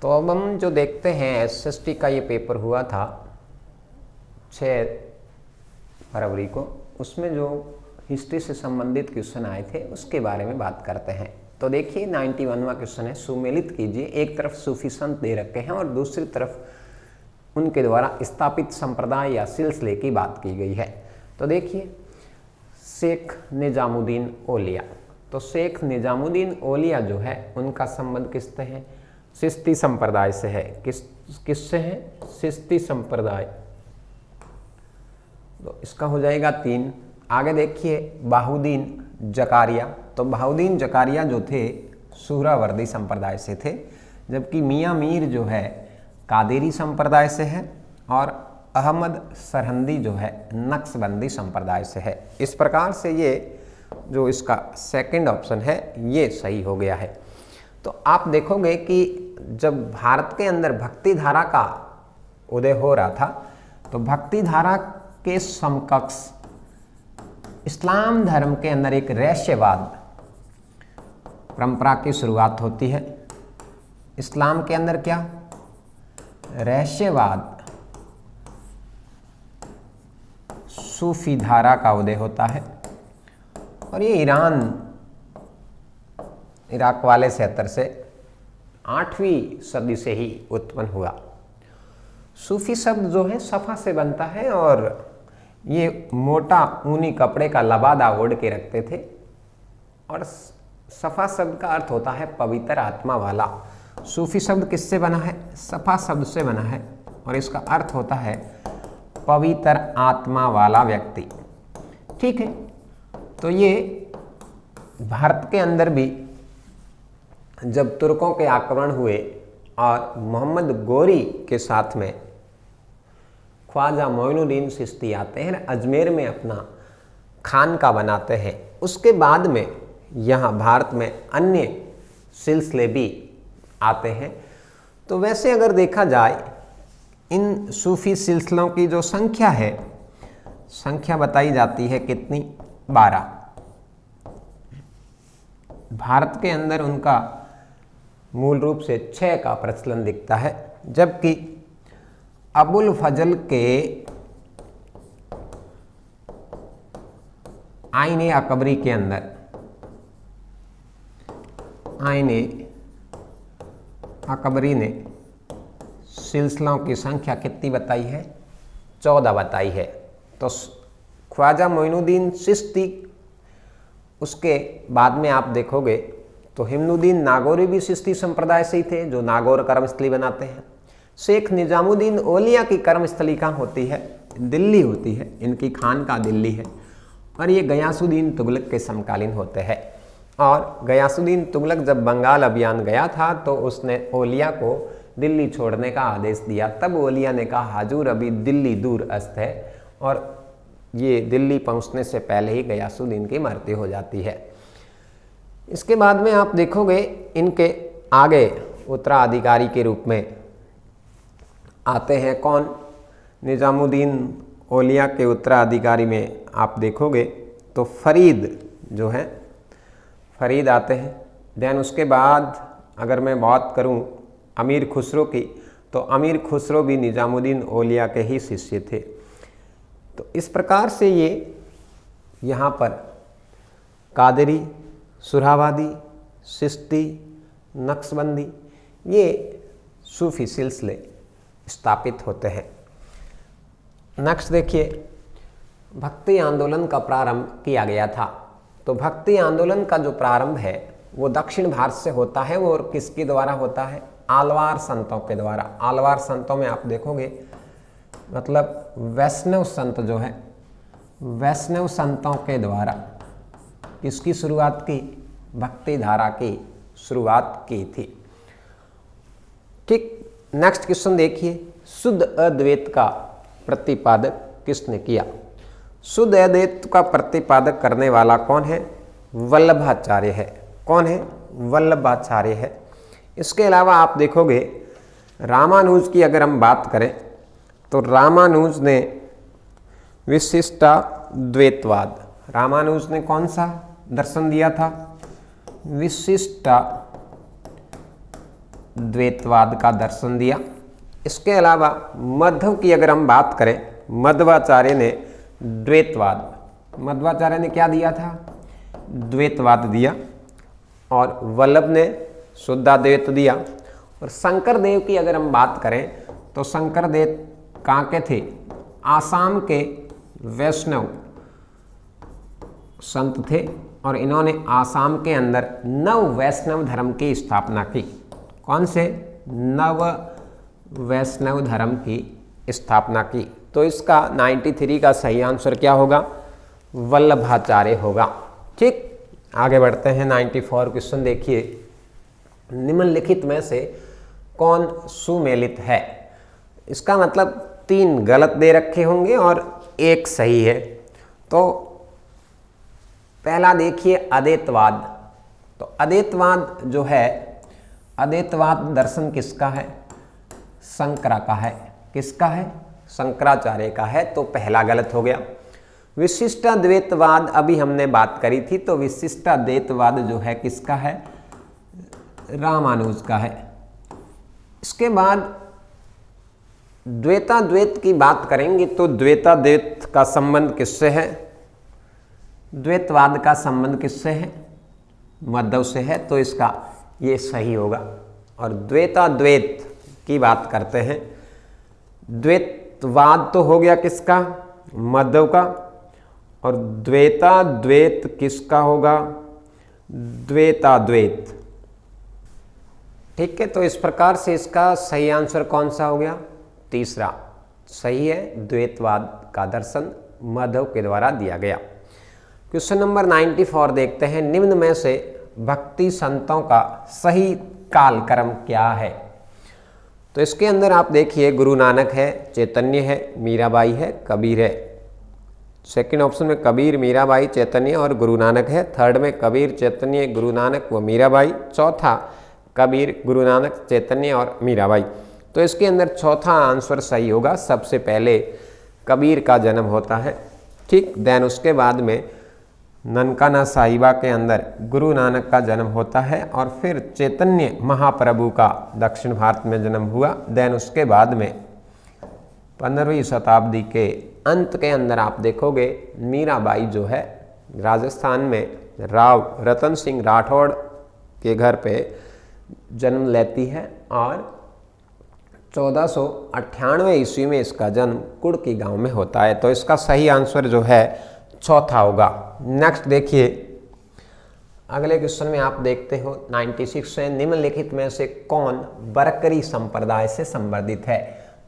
तो अब हम जो देखते हैं एसएसटी का ये पेपर हुआ था 6 फरवरी को, उसमें जो हिस्ट्री से संबंधित क्वेश्चन आए थे उसके बारे में बात करते हैं। तो देखिए 91वां क्वेश्चन है, सुमेलित कीजिए। एक तरफ सूफी संत दे रखे हैं और दूसरी तरफ उनके द्वारा स्थापित संप्रदाय या सिलसिले की बात की गई है। तो देखिए शेख निजामुद्दीन औलिया, तो शेख निजामुद्दीन औलिया जो है उनका संबंध किससे है? चिश्ती संप्रदाय से है। किससे है? चिश्ती संप्रदाय। तो इसका हो जाएगा 3। आगे देखिए बाहुद्दीन जकारिया, तो बाहुद्दीन जकारिया जो थे सुहरावर्दी संप्रदाय से थे, जबकि मियाँ मीर जो है कादेरी संप्रदाय से है और अहमद सरहंदी जो है नक्शबंदी संप्रदाय से है। इस प्रकार से ये जो इसका सेकंड ऑप्शन है ये सही हो गया है। तो आप देखोगे कि जब भारत के अंदर भक्ति धारा का उदय हो रहा था तो भक्ति धारा के समकक्ष इस्लाम धर्म के अंदर एक रहस्यवाद परंपरा की शुरुआत होती है। इस्लाम के अंदर क्या? रहस्यवाद सूफी धारा का उदय होता है और ये इराक वाले क्षेत्र से 8वीं सदी से ही उत्पन्न हुआ। सूफी शब्द जो है सफ़ा से बनता है और ये मोटा ऊनी कपड़े का लबादा ओढ़ के रखते थे और सफ़ा शब्द का अर्थ होता है पवित्र आत्मा वाला। सूफी शब्द किससे बना है? सफ़ा शब्द से बना है और इसका अर्थ होता है पवित्र आत्मा वाला व्यक्ति। ठीक है, तो ये भारत के अंदर भी जब तुर्कों के आक्रमण हुए और मोहम्मद गोरी के साथ में ख्वाजा मोइनुद्दीन चिश्ती आते हैं, अजमेर में अपना खानका बनाते हैं, उसके बाद में यहाँ भारत में अन्य सिलसिले भी आते हैं। तो वैसे अगर देखा जाए इन सूफी सिलसिलों की जो संख्या है, संख्या बताई जाती है कितनी? 12। भारत के अंदर उनका मूल रूप से 6 का प्रचलन दिखता है, जबकि अबुल फजल के आईने अकबरी के अंदर आईने अकबरी ने सिलसिलों की संख्या कितनी बताई है? 14 बताई है। तो ख्वाजा मोइनुद्दीन चिश्ती, उसके बाद में आप देखोगे तो हिमनुद्दीन नागौरी भी चिश्ती संप्रदाय से ही थे, जो नागौर कर्मस्थली बनाते हैं। शेख निजामुद्दीन औलिया की कर्मस्थली कहाँ होती है? दिल्ली होती है, इनकी खानका दिल्ली है और ये गयासुद्दीन तुगलक के समकालीन होते हैं। और गयासुद्दीन तुगलक जब बंगाल अभियान गया था तो उसने औलिया को दिल्ली छोड़ने का आदेश दिया। तब औलिया ने कहा हजूर अभी दिल्ली दूर अस्त है, और ये दिल्ली पहुंचने से पहले ही गयासुद्दीन की मृत्यु हो जाती है। इसके बाद में आप देखोगे इनके आगे उत्तराधिकारी के रूप में आते हैं कौन? निजामुद्दीन औलिया के उत्तराधिकारी में आप देखोगे तो फरीद जो है, फरीद आते हैं। देन उसके बाद अगर मैं बात करूं अमीर खुसरो की, तो अमीर खुसरो भी निजामुद्दीन औलिया के ही शिष्य थे। तो इस प्रकार से ये यहाँ पर कादरी, सुहरावादी, चिश्ती, नक्शबंदी, ये सूफी सिलसिले स्थापित होते हैं। नेक्स्ट देखिए, भक्ति आंदोलन का प्रारंभ किया गया था। तो भक्ति आंदोलन का जो प्रारंभ है वो दक्षिण भारत से होता है, वो और किसके द्वारा होता है? आलवार संतों के द्वारा। आलवार संतों में आप देखोगे मतलब वैष्णव संत जो है, वैष्णव संतों के द्वारा किसकी शुरुआत की? भक्ति धारा की शुरुआत की थी। ठीक, नेक्स्ट क्वेश्चन देखिए, शुद्ध अद्वैत का प्रतिपादक किसने किया? शुद्ध अद्वैत का प्रतिपादक करने वाला कौन है? वल्लभाचार्य है। कौन है? वल्लभाचार्य है। इसके अलावा आप देखोगे रामानुज की अगर हम बात करें तो रामानुज ने विशिष्टाद्वैतवाद, रामानुज ने कौन सा दर्शन दिया था? विशिष्टाद्वैतवाद द्वैतवाद का दर्शन दिया। इसके अलावा मध्व की अगर हम बात करें, मध्वाचार्य ने द्वैतवाद, मध्वाचार्य ने क्या दिया था? द्वैतवाद दिया। और वल्लभ ने शुद्धाद्वैत दिया। और शंकरदेव की अगर हम बात करें तो शंकरदेव कहाँ के थे? आसाम के वैष्णव संत थे और इन्होंने आसाम के अंदर नव वैष्णव धर्म की स्थापना की। कौन से? नव वैष्णव धर्म की स्थापना की। तो इसका 93 का सही आंसर क्या होगा? वल्लभाचार्य होगा। ठीक, आगे बढ़ते हैं। 94 क्वेश्चन देखिए, निम्नलिखित में से कौन सुमेलित है? इसका मतलब 3 गलत दे रखे होंगे और 1 सही है। तो पहला देखिए अद्वैतवाद। तो अद्वैतवाद जो है, अद्वैतवाद दर्शन किसका है? शंकरा का है। किसका है? शंकराचार्य का है। तो पहला गलत हो गया। विशिष्टाद्वैतवाद अभी हमने बात करी थी, तो विशिष्टाद्वैतवाद जो है किसका है? रामानुज का है। इसके बाद द्वैताद्वैत की बात करेंगे तो द्वैताद्वैत का संबंध किससे है? द्वैतवाद का संबंध किससे है? मध्व से है। तो इसका ये सही होगा। और द्वैताद्वैत की बात करते हैं। द्वैतवाद तो हो गया किसका? मध्व का। और द्वैताद्वैत किसका होगा? द्वैताद्वैत। ठीक है, तो इस प्रकार से इसका सही आंसर कौन सा हो गया? तीसरा सही है, द्वैतवाद का दर्शन मध्व के द्वारा दिया गया। क्वेश्चन नंबर 94 देखते हैं, निम्न में से भक्ति संतों का सही कालक्रम क्या है? तो इसके अंदर आप देखिए, गुरु नानक है, चैतन्य है, मीराबाई है, कबीर है। सेकंड ऑप्शन में कबीर, मीराबाई, चैतन्य और गुरु नानक है। थर्ड में कबीर, चैतन्य, गुरु नानक व मीराबाई। चौथा कबीर, गुरु नानक, चैतन्य और मीराबाई। तो इसके अंदर चौथा आंसर सही होगा। सबसे पहले कबीर का जन्म होता है। ठीक, देन उसके बाद में ननकाना साहिबा के अंदर गुरु नानक का जन्म होता है और फिर चैतन्य महाप्रभु का दक्षिण भारत में जन्म हुआ। देन उसके बाद में 15वीं शताब्दी के अंत के अंदर आप देखोगे मीराबाई जो है राजस्थान में राव रतन सिंह राठौड़ के घर पे जन्म लेती है और 1498 ईस्वी में इसका जन्म कुड़की गांव में होता है। तो इसका सही आंसर जो है चौथा होगा। नेक्स्ट देखिए, अगले क्वेश्चन में आप देखते हो 96 से, निम्नलिखित में से कौन बरकरी संप्रदाय से संबंधित है?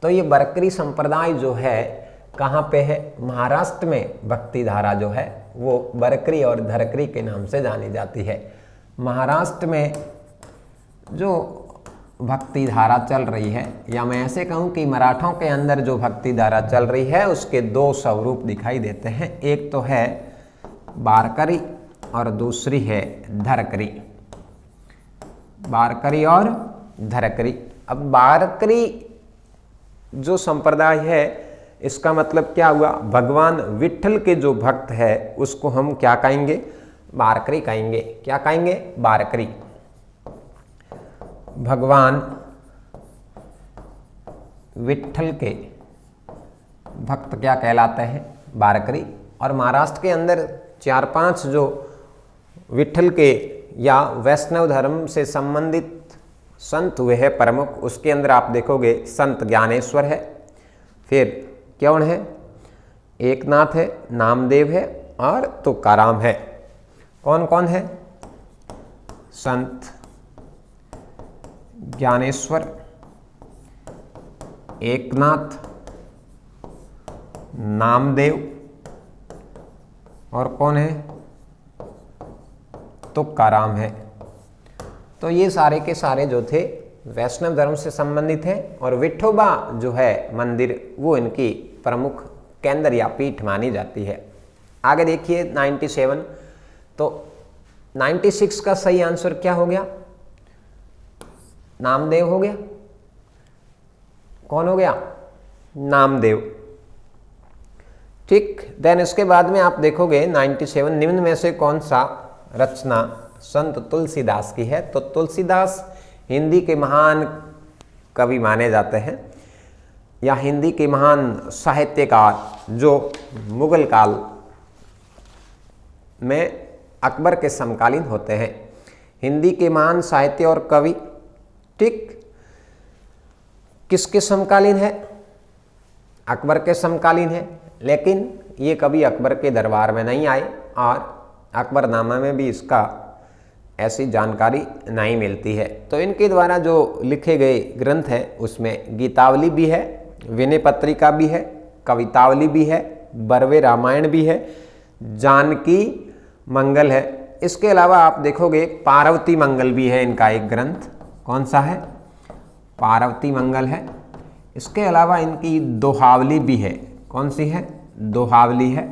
तो ये बरकरी संप्रदाय जो है कहाँ पे है? महाराष्ट्र में भक्ति धारा जो है वो बरकरी और धरकरी के नाम से जानी जाती है। महाराष्ट्र में जो भक्ति धारा चल रही है, या मैं ऐसे कहूँ कि मराठों के अंदर जो भक्ति धारा चल रही है उसके 2 स्वरूप दिखाई देते हैं। एक तो है बारकरी और दूसरी है धरकरी। बारकरी और धरकरी। अब बारकरी जो संप्रदाय है इसका मतलब क्या हुआ? भगवान विट्ठल के जो भक्त है उसको हम क्या कहेंगे? बारकरी कहेंगे। क्या कहेंगे? बारकरी। भगवान विट्ठल के भक्त क्या कहलाते हैं? बारकरी। और महाराष्ट्र के अंदर 4-5 जो विट्ठल के या वैष्णव धर्म से संबंधित संत हुए हैं प्रमुख, उसके अंदर आप देखोगे संत ज्ञानेश्वर है, फिर कौन है? एकनाथ है, नामदेव है और तुकाराम है। कौन कौन है? संत ज्ञानेश्वर, एकनाथ, नामदेव और कौन है? तुकाराम है। तो ये सारे के सारे जो थे वैष्णव धर्म से संबंधित है और विठोबा जो है मंदिर वो इनकी प्रमुख केंद्र या पीठ मानी जाती है। आगे देखिए 97। तो 96 का सही आंसर क्या हो गया? नामदेव हो गया। कौन हो गया? नामदेव। ठीक, देन इसके बाद में आप देखोगे 97, निम्न में से कौन सा रचना संत तुलसीदास की है? तो तुलसीदास हिंदी के महान कवि माने जाते हैं या हिंदी के महान साहित्यकार जो मुगल काल में अकबर के समकालीन होते हैं। हिंदी के महान साहित्य और कवि ठीक किसके समकालीन है? अकबर के समकालीन है, लेकिन ये कभी अकबर के दरबार में नहीं आए और अकबरनामा में भी इसका ऐसी जानकारी नहीं मिलती है। तो इनके द्वारा जो लिखे गए ग्रंथ हैं उसमें गीतावली भी है, विनय पत्रिका भी है, कवितावली भी है, बरवे रामायण भी है, जानकी मंगल है। इसके अलावा आप देखोगे पार्वती मंगल भी है इनका एक ग्रंथ। कौन सा है? पार्वती मंगल है। इसके अलावा इनकी दोहावली भी है। कौन सी है? दोहावली है।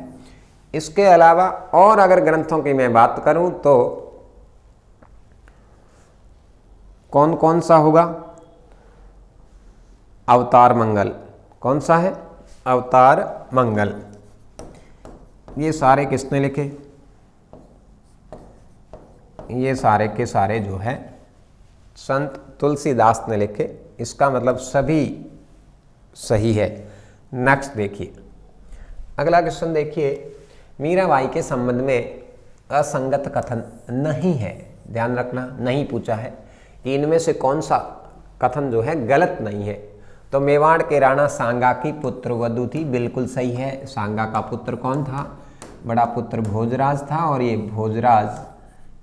इसके अलावा और अगर ग्रंथों की मैं बात करूं तो कौन कौन सा होगा? अवतार मंगल। कौन सा है? अवतार मंगल। ये सारे किसने लिखे? ये सारे के सारे जो है संत तुलसीदास ने लिखे। इसका मतलब सभी सही है। नेक्स्ट देखिए, अगला क्वेश्चन देखिए, मीराबाई के संबंध में असंगत कथन नहीं है। ध्यान रखना, नहीं पूछा है कि इनमें से कौन सा कथन जो है गलत नहीं है। तो मेवाड़ के राणा सांगा की पुत्र वधु थी, बिल्कुल सही है। सांगा का पुत्र कौन था? बड़ा पुत्र भोजराज था और ये भोजराज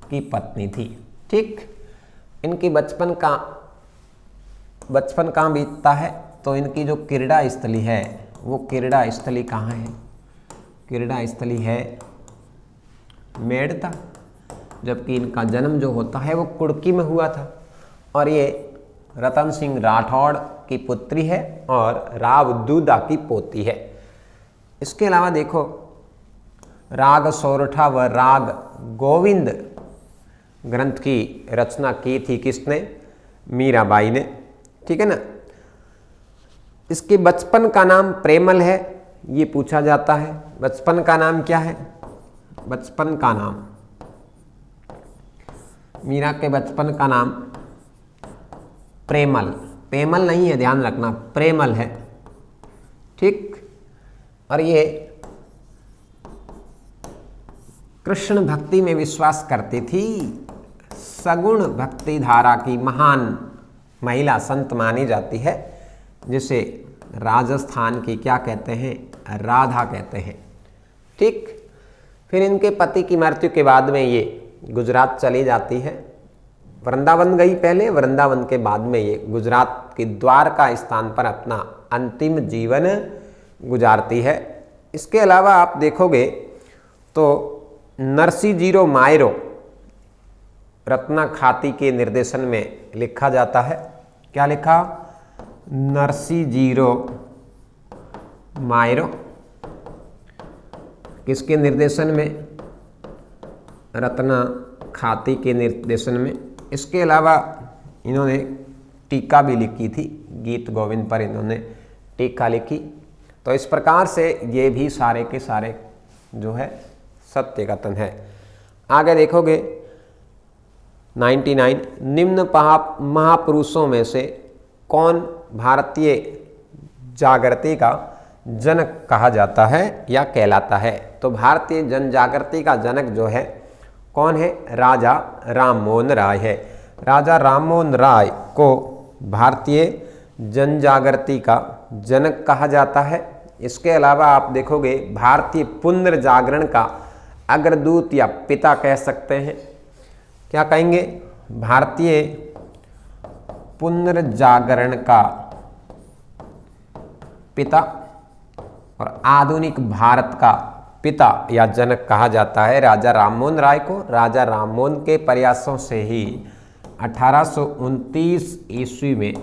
की पत्नी थी। ठीक, इनकी बचपन कहाँ बीतता है? तो इनकी जो क्रीड़ा स्थली है वो क्रीड़ा स्थली कहाँ है? क्रीड़ा स्थली है मेड़ता, जबकि इनका जन्म जो होता है वो कुड़की में हुआ था। और ये रतन सिंह राठौड़ की पुत्री है और राव दूदा की पोती है। इसके अलावा देखो, राग सोरठा व राग गोविंद ग्रंथ की रचना की थी किसने? मीराबाई ने। ठीक है ना। इसके बचपन का नाम प्रेमल है, ये पूछा जाता है। बचपन का नाम क्या है? बचपन का नाम, मीरा के बचपन का नाम प्रेमल, पेमल नहीं है, ध्यान रखना, प्रेमल है। ठीक, और ये कृष्ण भक्ति में विश्वास करती थी। सगुण भक्ति धारा की महान महिला संत मानी जाती है, जिसे राजस्थान की क्या कहते हैं? राधा कहते हैं। ठीक, फिर इनके पति की मृत्यु के बाद में ये गुजरात चली जाती है। वृंदावन गई पहले, वृंदावन के बाद में ये गुजरात के द्वारका स्थान पर अपना अंतिम जीवन गुजारती है। इसके अलावा आप देखोगे तो नरसिंह मायरो रत्ना खाती के निर्देशन में लिखा जाता है। क्या लिखा? नरसिंह मायरो किसके निर्देशन में? रत्ना खाती के निर्देशन में। इसके अलावा इन्होंने टीका भी लिखी थी, गीत गोविंद पर इन्होंने टीका लिखी। तो इस प्रकार से ये भी सारे के सारे जो है सत्य कथन है। आगे देखोगे 99, निम्न महापुरुषों में से कौन भारतीय जागृति का जनक कहा जाता है या कहलाता है? तो भारतीय जन जागृति का जनक जो है कौन है? राजा राममोहन राय है। राजा राममोहन राय को भारतीय जन जागृति का जनक कहा जाता है। इसके अलावा आप देखोगे भारतीय पुनर्जागरण का अग्रदूत या पिता कह सकते हैं। क्या कहेंगे? भारतीय पुनर्जागरण का पिता और आधुनिक भारत का पिता या जनक कहा जाता है राजा राममोहन राय को। राजा राममोहन के प्रयासों से ही 1829 ईस्वी में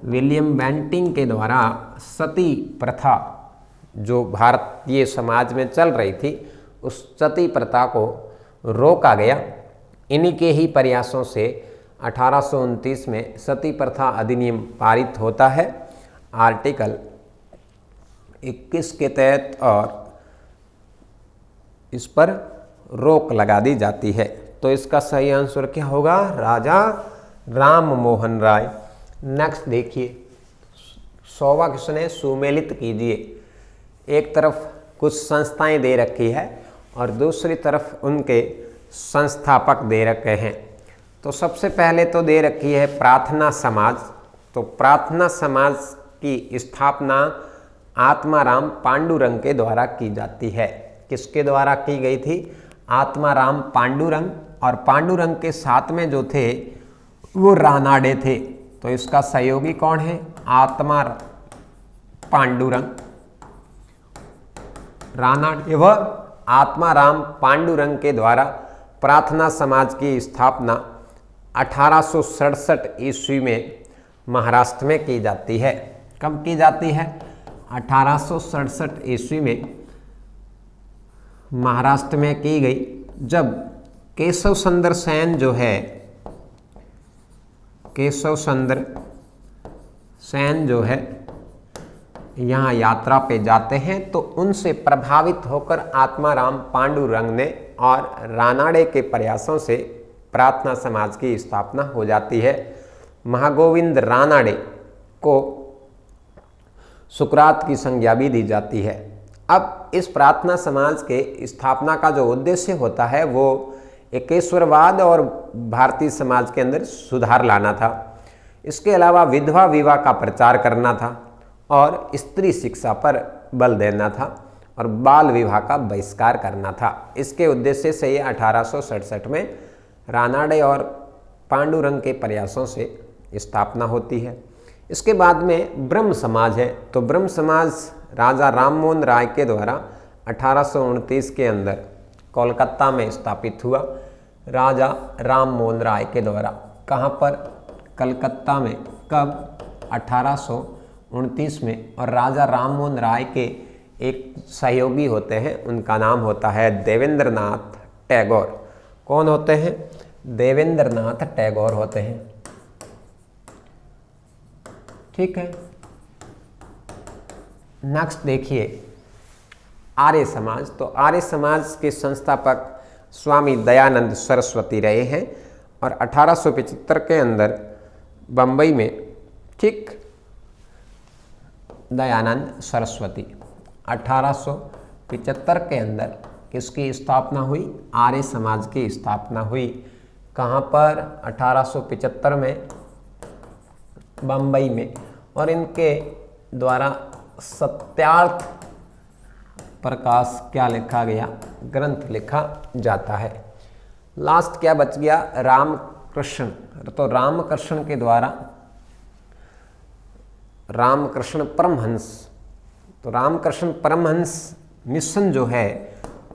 विलियम बेंटिंग के द्वारा सती प्रथा जो भारतीय समाज में चल रही थी, उस सती प्रथा को रोका गया। इन्हीं के ही प्रयासों से 1829 में सती प्रथा अधिनियम पारित होता है आर्टिकल 21 के तहत, और इस पर रोक लगा दी जाती है। तो इसका सही आंसर क्या होगा? राजा राम मोहन राय। नेक्स्ट देखिए 100वां क्वेश्चन है सुमेलित कीजिए। एक तरफ कुछ संस्थाएं दे रखी है और दूसरी तरफ उनके संस्थापक दे रखे हैं। तो सबसे पहले तो दे रखी है प्रार्थना समाज। तो प्रार्थना समाज की स्थापना आत्माराम पांडुरंग के द्वारा की जाती है। किसके द्वारा की गई थी? आत्माराम पांडुरंग। और पांडुरंग के साथ में जो थे वो रानाडे थे। तो इसका सहयोगी कौन है? आत्मा पांडुरंग। रानाडे व आत्माराम पांडुरंग के द्वारा प्रार्थना समाज की स्थापना 1867 ईस्वी में महाराष्ट्र में की जाती है। कब की जाती है? 1867 ईस्वी में महाराष्ट्र में की गई, जब केशव चंद्र सेन जो है, केशव चंद्र सेन जो है यहाँ यात्रा पे जाते हैं। तो उनसे प्रभावित होकर आत्माराम पांडुरंग ने और रानाडे के प्रयासों से प्रार्थना समाज की स्थापना हो जाती है। महागोविंद रानाडे को सुकरात की संज्ञा भी दी जाती है। अब इस प्रार्थना समाज के स्थापना का जो उद्देश्य होता है वो एकेश्वरवाद और भारतीय समाज के अंदर सुधार लाना था। इसके अलावा विधवा विवाह का प्रचार करना था और स्त्री शिक्षा पर बल देना था और बाल विवाह का बहिष्कार करना था। इसके उद्देश्य से ये 1867 में रानाडे और पांडुरंग के प्रयासों से स्थापना होती है। इसके बाद में ब्रह्म समाज है। तो ब्रह्म समाज राजा राममोहन राय के द्वारा 1829 के अंदर कोलकाता में स्थापित हुआ। राजा राममोहन राय के द्वारा। कहाँ पर? कलकत्ता में। कब? 1829 में। और राजा राममोहन राय के एक सहयोगी होते हैं, उनका नाम होता है देवेंद्रनाथ टैगोर। कौन होते हैं? देवेंद्रनाथ टैगोर होते हैं। ठीक है। नेक्स्ट देखिए आर्य समाज। तो आर्य समाज के संस्थापक स्वामी दयानंद सरस्वती रहे हैं और 1875 के अंदर बम्बई में, ठीक, दयानंद सरस्वती 1875 के अंदर किसकी स्थापना हुई? आर्य समाज की स्थापना हुई। कहाँ पर? 1875 में बम्बई में। और इनके द्वारा सत्यार्थ प्रकाश क्या लिखा गया? ग्रंथ लिखा जाता है। लास्ट क्या बच गया? रामकृष्ण। तो रामकृष्ण के द्वारा रामकृष्ण परमहंस। तो रामकृष्ण परमहंस मिशन जो है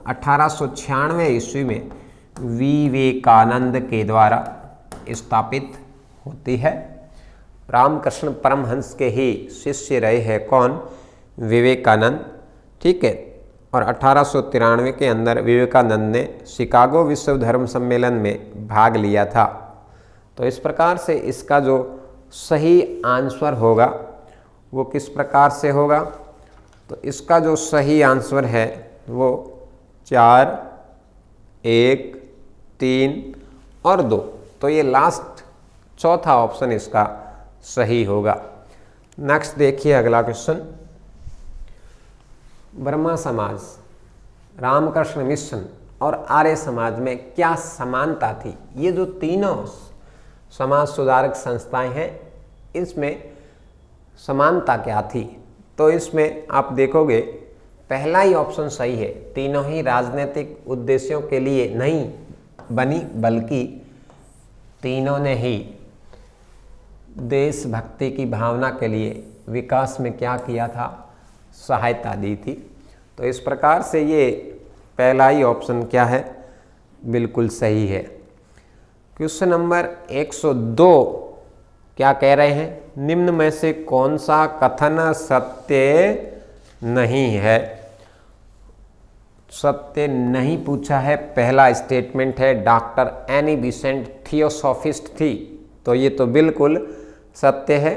1896 ईस्वी में विवेकानंद के द्वारा स्थापित होती है। रामकृष्ण परमहंस के ही शिष्य रहे हैं कौन? विवेकानंद। ठीक है। और 1893 के अंदर विवेकानंद ने शिकागो विश्व धर्म सम्मेलन में भाग लिया था। तो इस प्रकार से इसका जो सही आंसर होगा वो किस प्रकार से होगा? तो इसका जो सही आंसर है वो 4, 1, 3 और 2। तो ये लास्ट चौथा ऑप्शन इसका सही होगा। नेक्स्ट देखिए अगला क्वेश्चन। ब्रह्मा समाज, रामकृष्ण मिशन और आर्य समाज में क्या समानता थी? ये जो तीनों समाज सुधारक संस्थाएं हैं इसमें समानता क्या थी? तो इसमें आप देखोगे पहला ही ऑप्शन सही है। तीनों ही राजनीतिक उद्देश्यों के लिए नहीं बनी, बल्कि तीनों ने ही देशभक्ति की भावना के लिए विकास में क्या किया था? सहायता दी थी। तो इस प्रकार से ये पहला ही ऑप्शन क्या है? बिल्कुल सही है। क्वेश्चन नंबर 102 क्या कह रहे हैं? निम्न में से कौन सा कथन सत्य नहीं है? सत्य नहीं पूछा है। पहला स्टेटमेंट है डॉक्टर एनी बिसेंट थियोसॉफिस्ट थी। तो ये तो बिल्कुल सत्य है।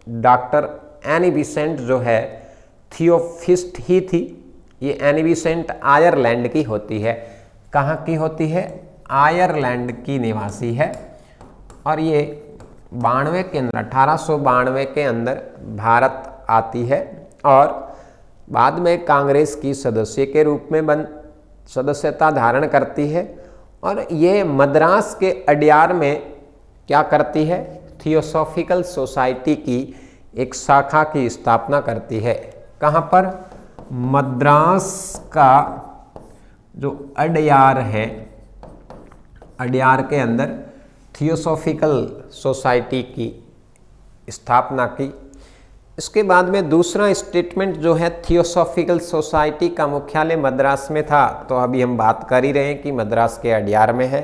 डॉक्टर एनी बिसेंट जो है थियोफिस्ट ही थी। ये एनी बिसेंट आयरलैंड की होती है। कहाँ की होती है? आयरलैंड की निवासी है। और ये 92 के अंदर 1892 के अंदर भारत आती है और बाद में कांग्रेस की सदस्य के रूप में सदस्यता धारण करती है और ये मद्रास के अड्यार में क्या करती है, थियोसॉफिकल सोसाइटी की एक शाखा की स्थापना करती है। कहाँ पर? मद्रास का जो अड्यार है, अड्यार के अंदर थियोसॉफिकल सोसाइटी की स्थापना की। इसके बाद में दूसरा स्टेटमेंट जो है, थियोसॉफिकल सोसाइटी का मुख्यालय मद्रास में था, तो अभी हम बात कर ही रहे हैं कि मद्रास के अड्यार में है।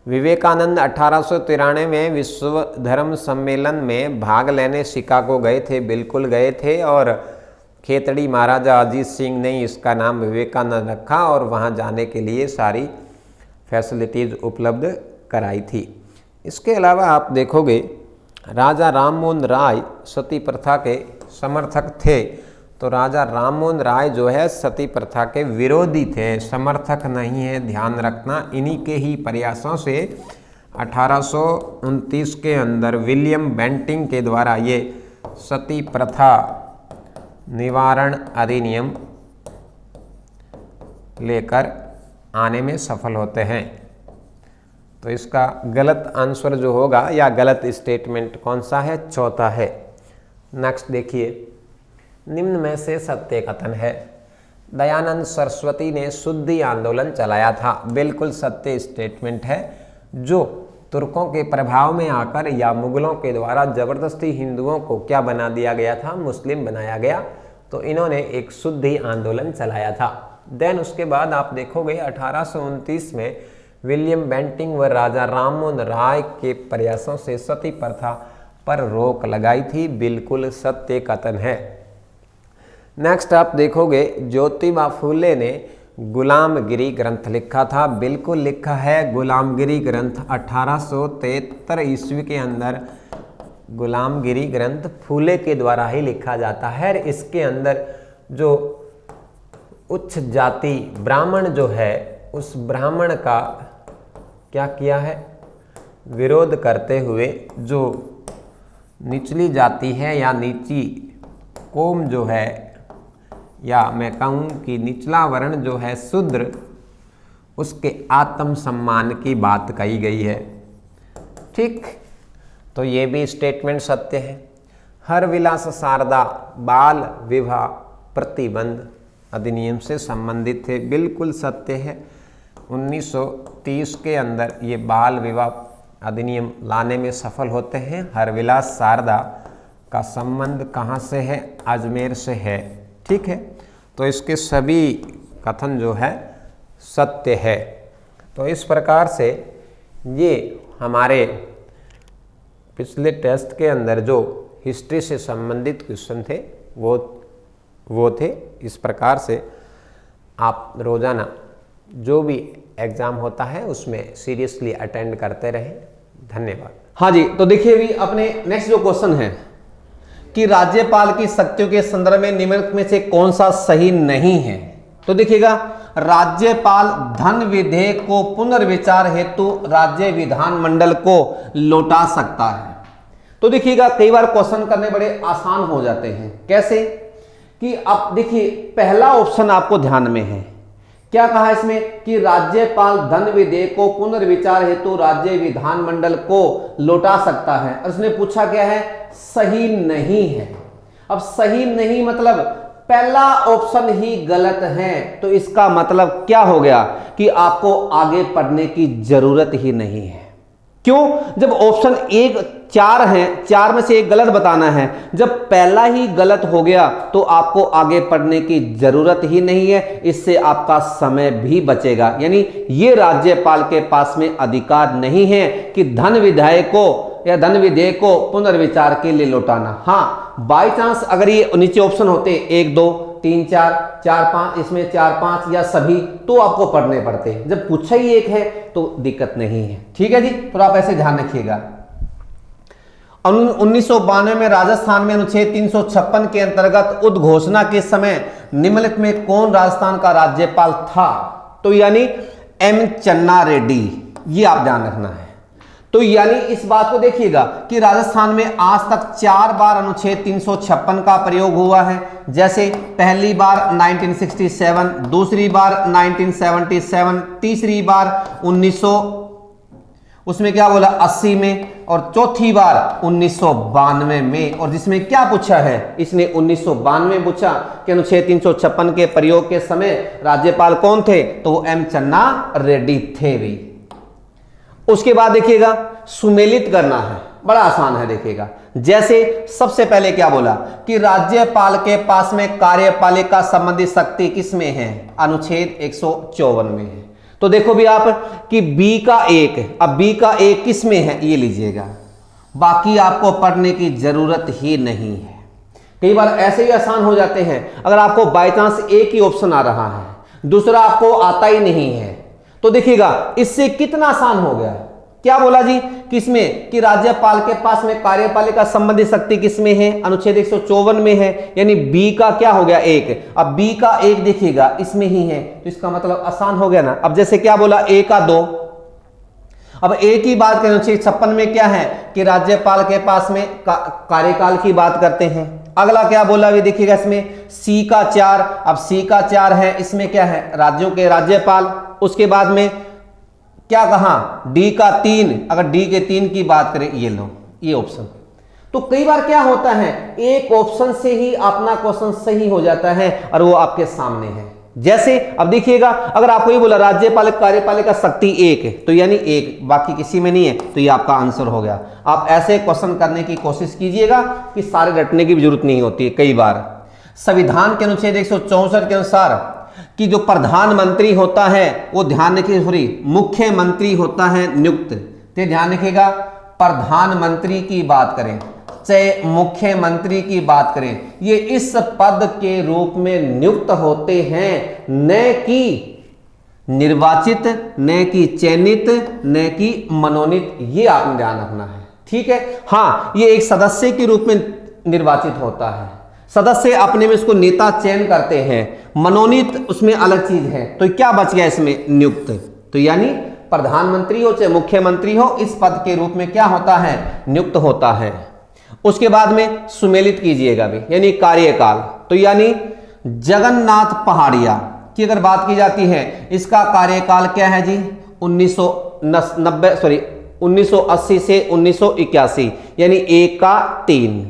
विवेकानंद 1893 में विश्व धर्म सम्मेलन में भाग लेने शिकागो गए थे, बिल्कुल गए थे, और खेतड़ी महाराजा अजीत सिंह ने इसका नाम विवेकानंद रखा और वहाँ जाने के लिए सारी फैसिलिटीज़ उपलब्ध कराई थी। इसके अलावा आप देखोगे राजा राममोहन राय सती प्रथा के समर्थक थे, तो राजा राममोहन राय जो है सती प्रथा के विरोधी थे, समर्थक नहीं है, ध्यान रखना। इन्हीं के ही प्रयासों से 1829 के अंदर विलियम बेंटिंग के द्वारा ये सती प्रथा निवारण अधिनियम लेकर आने में सफल होते हैं। तो इसका गलत आंसर जो होगा या गलत स्टेटमेंट कौन सा है? चौथा है। नेक्स्ट देखिए, निम्न में से सत्य कथन है। दयानंद सरस्वती ने शुद्धि आंदोलन चलाया था, बिल्कुल सत्य स्टेटमेंट है। जो तुर्कों के प्रभाव में आकर या मुगलों के द्वारा जबरदस्ती हिंदुओं को क्या बना दिया गया था? मुस्लिम बनाया गया, तो इन्होंने एक शुद्धि आंदोलन चलाया था। देन उसके बाद आप देखोगे 1829 में विलियम बेंटिंग व राजा राममोहन राय के प्रयासों से सती प्रथा पर रोक लगाई थी, बिल्कुल सत्य कथन है। नेक्स्ट आप देखोगे ज्योतिबा फूले ने गुलामगिरी ग्रंथ लिखा था, बिल्कुल लिखा है। गुलामगिरी ग्रंथ 1873 ईस्वी के अंदर गुलामगिरी ग्रंथ फूले के द्वारा ही लिखा जाता है। इसके अंदर जो उच्च जाति ब्राह्मण जो है, उस ब्राह्मण का क्या किया है? विरोध करते हुए जो निचली जाति है या नीची कौम जो है, या मैं कहूँ कि निचला वर्ण जो है शूद्र, उसके आत्मसम्मान की बात कही गई है। ठीक, तो ये भी स्टेटमेंट सत्य है। हर विलास शारदा बाल विवाह प्रतिबंध अधिनियम से संबंधित थे, बिल्कुल सत्य है। 1930 के अंदर ये बाल विवाह अधिनियम लाने में सफल होते हैं। हरविलास शारदा का संबंध कहाँ से है? अजमेर से है। ठीक है, तो इसके सभी कथन जो है सत्य है। तो इस प्रकार से ये हमारे पिछले टेस्ट के अंदर जो हिस्ट्री से संबंधित क्वेश्चन थे वो थे। इस प्रकार से आप रोज़ाना जो भी एग्ज़ाम होता है उसमें सीरियसली अटेंड करते रहें। धन्यवाद। हाँ जी, तो देखिए अभी अपने नेक्स्ट जो क्वेश्चन है कि राज्यपाल की शक्तियों के संदर्भ में निम्नलिखित में से कौन सा सही नहीं है। तो देखिएगा, राज्यपाल धन विधेयक को पुनर्विचार हेतु राज्य विधानमंडल को लौटा सकता है। तो देखिएगा, कई बार क्वेश्चन करने बड़े आसान हो जाते हैं। कैसे कि अब देखिए, पहला ऑप्शन आपको ध्यान में है, क्या कहा इसमें कि राज्यपाल धन विधेयक को पुनर्विचार हेतु राज्य विधानमंडल को लौटा सकता है, और इसने पूछा क्या है? सही नहीं है। अब सही नहीं मतलब पहला ऑप्शन ही गलत है, तो इसका मतलब क्या हो गया कि आपको आगे पढ़ने की जरूरत ही नहीं है। क्यों? जब ऑप्शन एक 4 हैं, 4 में से एक गलत बताना है, जब पहला ही गलत हो गया तो आपको आगे पढ़ने की जरूरत ही नहीं है, इससे आपका समय भी बचेगा। यानी ये राज्यपाल के पास में अधिकार नहीं है कि धन विधेयक को या धन विधेयक को पुनर्विचार के लिए लौटाना। हाँ, बाई चांस अगर ये नीचे ऑप्शन होते 1 2 3 4 4 5, इसमें 4 5 या सभी, तो आपको पढ़ने पड़ते। जब पूछा ही एक है तो दिक्कत नहीं है। ठीक है जी, तो आप ऐसे ध्यान रखिएगा। 1992 में राजस्थान में अनुच्छेद 356 के अंतर्गत उद्घोषणा के समय निम्नलिखित में कौन राजस्थान का राज्यपाल था? तो यानी एम चन्ना रेड्डी, ये आप ध्यान रखना है। तो यानी इस बात को देखिएगा कि राजस्थान में आज तक 4 बार अनुच्छेद 356 का प्रयोग हुआ है। जैसे पहली बार 1967, दूसरी बार 1977, तीसरी बार 1980 में और चौथी बार 1992 में। और जिसमें क्या पूछा है, इसने 1992 में पूछा कि अनुच्छेद 356 के प्रयोग के समय राज्यपाल कौन थे, तो वो एम चन्ना रेड्डी थे भी। उसके बाद देखिएगा सुमेलित करना है, बड़ा आसान है। देखिएगा जैसे सबसे पहले क्या बोला कि राज्यपाल के पास में कार्यपालिका संबंधी शक्ति किस में है, अनुच्छेद 154 में है। तो देखो भी आप कि बी का एक, अब बी का एक किस में है, ये लीजिएगा, बाकी आपको पढ़ने की जरूरत ही नहीं है। कई बार ऐसे ही आसान हो जाते हैं, अगर आपको बाय चांस एक ही ऑप्शन आ रहा है, दूसरा आपको आता ही नहीं है, तो देखिएगा इससे कितना आसान हो गया। क्या बोला जी, किसमें कि राज्यपाल के पास में कार्यपालिका संबंधी शक्ति किसमें है, अनुच्छेद 154 में है, यानी बी का क्या हो गया एक। अब बी का एक देखिएगा इसमें ही है, तो इसका मतलब आसान हो गया ना। अब जैसे क्या बोला ए का 2, अब ए की बात करें अनुच्छेद 56 में क्या है कि राज्यपाल के पास में कार्यकाल की बात करते हैं। अगला क्या बोला भी देखिएगा इसमें सी का 4, अब सी का 4 है, इसमें क्या है राज्यों के राज्यपाल। उसके बाद में क्या कहा डी का 3, अगर डी के 3 की बात करें, ये लो ये ऑप्शन। तो कई बार क्या होता है एक ऑप्शन से ही अपना क्वेश्चन सही हो जाता है और वो आपके सामने है। जैसे अब देखिएगा अगर आपको ये बोला राज्यपाल कार्यपालिका शक्ति एक है, तो यानी एक, बाकी किसी में नहीं है, तो ये आपका आंसर हो गया। आप ऐसे क्वेश्चन करने की कोशिश कीजिएगा कि सारे रटने की भी जरूरत नहीं होती है। कई बार संविधान के अनुच्छेद 164 के अनुसार कि जो प्रधानमंत्री होता है वो ध्यान रखिए, सॉरी मुख्यमंत्री होता है नियुक्त, तो ध्यान रखिएगा प्रधानमंत्री की बात करें चाहे मुख्यमंत्री की बात करें, ये इस पद के रूप में नियुक्त होते हैं, न कि निर्वाचित, न कि चयनित, न कि मनोनीत। ये आपने ध्यान रखना है, ठीक है। हाँ, ये एक सदस्य के रूप में निर्वाचित होता है, सदस्य अपने में इसको नेता चयन करते हैं, मनोनीत उसमें अलग चीज है। तो क्या बच गया इसमें, नियुक्त। तो यानी प्रधानमंत्री हो चाहे मुख्यमंत्री हो, इस पद के रूप में क्या होता है, नियुक्त होता है। उसके बाद में सुमेलित कीजिएगा भी, यानी कार्यकाल। तो यानी जगन्नाथ पहाड़िया की अगर बात की जाती है, इसका कार्यकाल क्या है जी, 1980 से 1981, यानी 1 का 3।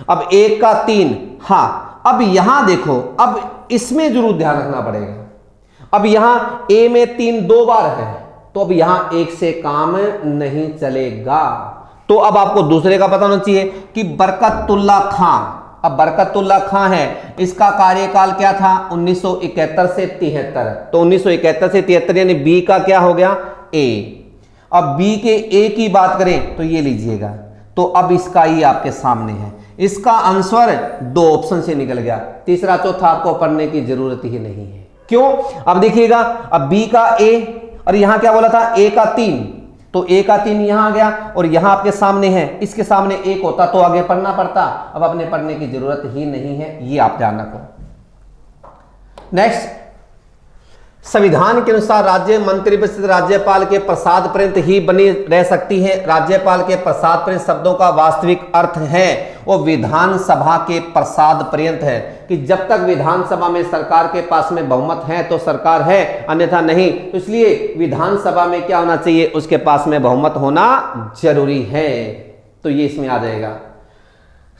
अब 1 का 3, हाँ अब यहां देखो, अब इसमें जरूर ध्यान रखना पड़ेगा। अब यहां ए में 3 2 बार है, तो अब यहां 1 से काम नहीं चलेगा। तो अब आपको दूसरे का पता होना चाहिए कि बरकतुल्ला खां। अब बरकतुल्ला खां है, इसका कार्यकाल क्या था, 1971 से 73। तो 1971 से 73 यानी बी का क्या हो गया, ए। अब बी के ए की बात करें तो ये लीजिएगा, तो अब इसका ही आपके सामने है। इसका आंसर 2 ऑप्शन से निकल गया, तीसरा चौथा आपको पढ़ने की जरूरत ही नहीं है। क्यों, अब देखिएगा अब बी का ए और यहां क्या बोला था, ए का 3, तो ए का 3 यहां आ गया और यहां आपके सामने है, इसके सामने 1 होता तो आगे पढ़ना पड़ता। अब अपने पढ़ने की जरूरत ही नहीं है, ये आप ध्यान रखो। नेक्स्ट, संविधान के अनुसार राज्य मंत्रिपरिषद राज्यपाल के प्रसाद पर्यंत ही बनी रह सकती है। राज्यपाल के प्रसाद पर्यंत शब्दों का वास्तविक अर्थ है वो विधानसभा के प्रसाद पर्यंत है, कि जब तक विधानसभा में सरकार के पास में बहुमत है तो सरकार है, अन्यथा नहीं। तो इसलिए विधानसभा में क्या होना चाहिए, उसके पास में बहुमत होना जरूरी है। तो ये इसमें आ जाएगा।